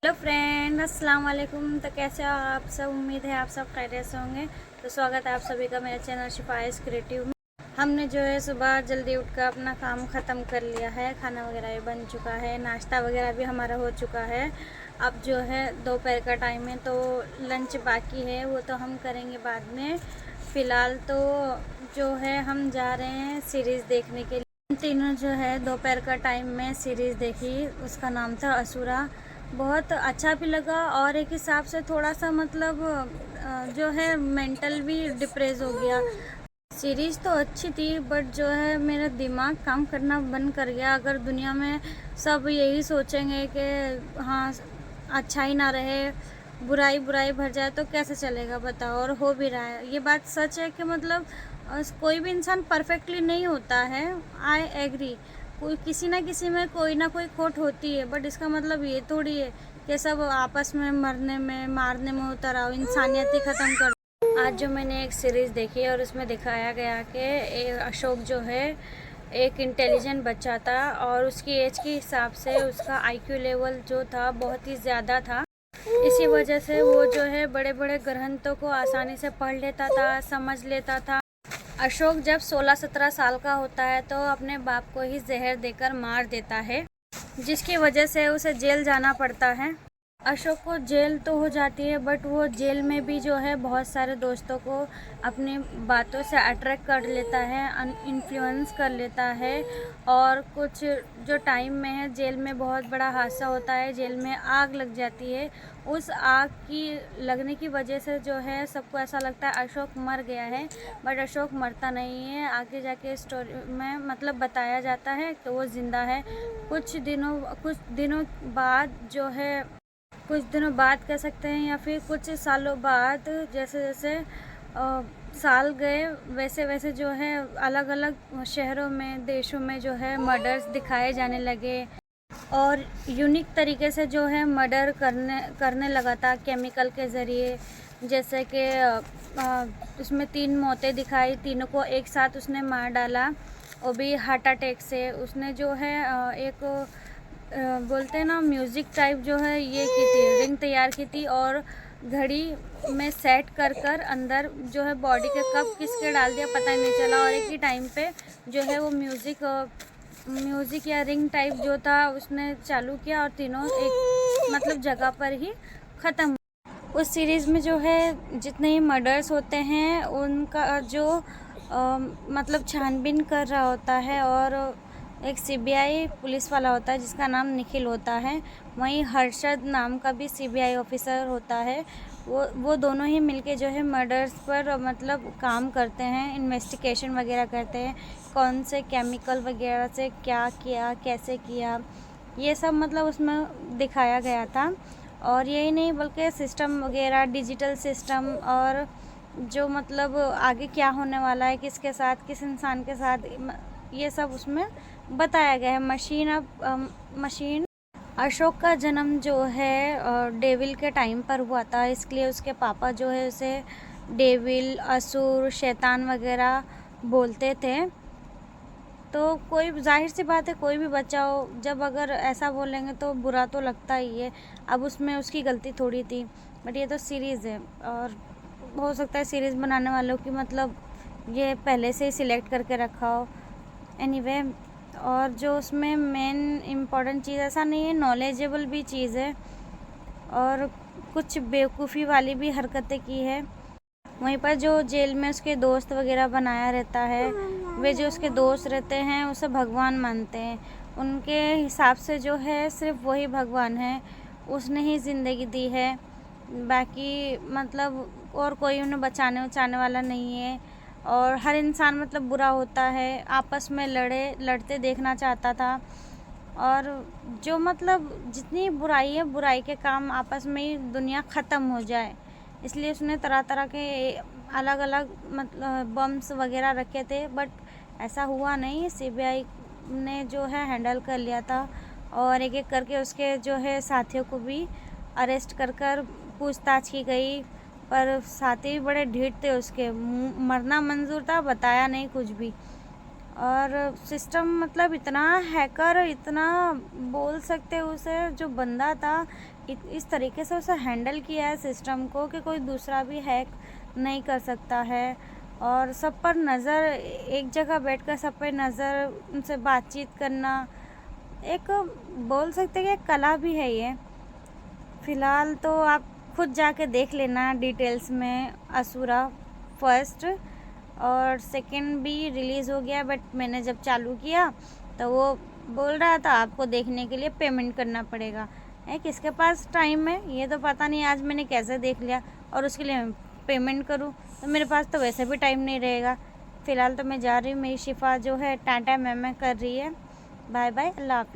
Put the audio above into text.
Hello friend, अस्सलाम वालेकुम। तो कैसे हो आप सब? उम्मीद है आप सब खैरियत से होंगे। तो स्वागत है आप सभी का मेरे चैनल शिफाइस क्रिएटिव में। हमने जो है सुबह जल्दी उठकर अपना काम ख़त्म कर लिया है। खाना वगैरह भी बन चुका है, नाश्ता वगैरह भी हमारा हो चुका है। अब जो है दोपहर का टाइम है तो लंच बाकी है, वो तो हम करेंगे बाद में। फ़िलहाल तो जो है हम जा रहे हैं सीरीज़ देखने के लिए। हम तीनों जो है दोपहर का टाइम में सीरीज़ देखी, उसका नाम था असुरा। बहुत अच्छा भी लगा और एक हिसाब से थोड़ा सा मतलब जो है मेंटल भी डिप्रेस हो गया। सीरीज़ तो अच्छी थी बट जो है मेरा दिमाग काम करना बंद कर गया। अगर दुनिया में सब यही सोचेंगे कि हाँ अच्छा ही ना रहे, बुराई बुराई भर जाए तो कैसे चलेगा बताओ। और हो भी रहा है, ये बात सच है कि मतलब कोई भी इंसान परफेक्टली नहीं होता है। आई एग्री, कोई किसी ना किसी में कोई ना कोई खोट होती है, बट इसका मतलब ये थोड़ी है कि सब आपस में मरने में मारने में उतर आओ, इंसानियत ही ख़त्म कर। आज जो मैंने एक सीरीज़ देखी और उसमें दिखाया गया कि अशोक जो है एक इंटेलिजेंट बच्चा था और उसकी एज के हिसाब से उसका आईक्यू लेवल जो था बहुत ही ज़्यादा था। इसी वजह से वो जो है बड़े बड़े ग्रंथों को आसानी से पढ़ लेता था, समझ लेता था। अशोक जब 16-17 साल का होता है तो अपने बाप को ही जहर देकर मार देता है, जिसकी वजह से उसे जेल जाना पड़ता है। अशोक को जेल तो हो जाती है बट वो जेल में भी जो है बहुत सारे दोस्तों को अपनी बातों से अट्रैक्ट कर लेता है, इन्फ्लुएंस कर लेता है। और कुछ जो टाइम में है जेल में बहुत बड़ा हादसा होता है, जेल में आग लग जाती है। उस आग की लगने की वजह से जो है सबको ऐसा लगता है अशोक मर गया है, बट अशोक मरता नहीं है। आगे जाके स्टोरी में मतलब बताया जाता है कि वो ज़िंदा है। कुछ दिनों बाद कह सकते हैं या फिर कुछ सालों बाद, जैसे जैसे साल गए वैसे वैसे जो है अलग अलग शहरों में, देशों में जो है मर्डर्स दिखाए जाने लगे और यूनिक तरीके से जो है मर्डर करने लगा था केमिकल के ज़रिए। जैसे कि उसमें 3 मौतें दिखाई, तीनों को एक साथ उसने मार डाला, वो भी हार्ट अटैक से। उसने जो है एक बोलते हैं ना म्यूज़िक टाइप जो है ये की थी, रिंग तैयार की थी और घड़ी में सेट कर कर अंदर जो है बॉडी के कप किसके डाल दिया पता ही नहीं चला। और एक ही टाइम पे जो है वो म्यूज़िक या रिंग टाइप जो था उसने चालू किया और तीनों एक मतलब जगह पर ही ख़त्म। उस सीरीज़ में जो है जितने ही मर्डर्स होते हैं उनका जो मतलब छानबीन कर रहा होता है और एक सीबीआई पुलिस वाला होता है जिसका नाम निखिल होता है, वहीं हर्षद नाम का भी सीबीआई ऑफिसर होता है। वो दोनों ही मिलके जो है मर्डर्स पर मतलब काम करते हैं, इन्वेस्टिगेशन वगैरह करते हैं, कौन से केमिकल वगैरह से क्या किया, कैसे किया, ये सब मतलब उसमें दिखाया गया था। और यही नहीं बल्कि सिस्टम वगैरह, डिजिटल सिस्टम और जो मतलब आगे क्या होने वाला है, किसके साथ, किस इंसान के साथ, ये सब उसमें बताया गया है। मशीन अशोक का जन्म जो है डेविल के टाइम पर हुआ था, इसलिए उसके पापा जो है उसे डेविल, असुर, शैतान वगैरह बोलते थे। तो कोई जाहिर सी बात है, कोई भी बच्चा हो जब अगर ऐसा बोलेंगे तो बुरा तो लगता ही है। अब उसमें उसकी गलती थोड़ी थी, बट ये तो सीरीज़ है और हो सकता है सीरीज़ बनाने वालों की मतलब ये पहले से ही सिलेक्ट करके रखा हो। एनीवे, और जो उसमें मेन इम्पॉर्टेंट चीज़ ऐसा नहीं है, नॉलेजेबल भी चीज़ है और कुछ बेवकूफ़ी वाली भी हरकतें की है। वहीं पर जो जेल में उसके दोस्त वगैरह बनाया रहता है, वे जो उसके दोस्त रहते हैं उसे भगवान मानते हैं। उनके हिसाब से जो है सिर्फ वही भगवान है, उसने ही ज़िंदगी दी है, बाकी मतलब और कोई उन्हें बचाने उचाने वाला नहीं है। और हर इंसान मतलब बुरा होता है, आपस में लड़ते देखना चाहता था। और जो मतलब जितनी बुराई है, बुराई के काम आपस में ही दुनिया ख़त्म हो जाए, इसलिए उसने तरह तरह के अलग अलग मतलब बम्स वगैरह रखे थे, बट ऐसा हुआ नहीं। सीबीआई ने जो है हैंडल कर लिया था और एक एक करके उसके जो है साथियों को भी अरेस्ट कर कर पूछताछ की गई। पर साथी भी बड़े ढीठ थे, उसके मरना मंजूर था, बताया नहीं कुछ भी। और सिस्टम मतलब इतना हैकर, इतना बोल सकते हैं उसे, जो बंदा था इस तरीके से उसे हैंडल किया है सिस्टम को कि कोई दूसरा भी हैक नहीं कर सकता है। और सब पर नज़र, एक जगह बैठकर सब पर नज़र, उनसे बातचीत करना, एक बोल सकते हैं कि कला भी है ये। फ़िलहाल तो आप खुद जाके देख लेना डिटेल्स में। असुरा फर्स्ट और सेकंड भी रिलीज़ हो गया, बट मैंने जब चालू किया तो वो बोल रहा था आपको देखने के लिए पेमेंट करना पड़ेगा। किसके पास टाइम है ये तो पता नहीं, आज मैंने कैसे देख लिया और उसके लिए पेमेंट करूं, तो मेरे पास तो वैसे भी टाइम नहीं रहेगा। फ़िलहाल तो मैं जा रही हूँ, मेरी शिफा जो है टाटा मैं कर रही है। बाय बाय, अल्लाह हाफिज़।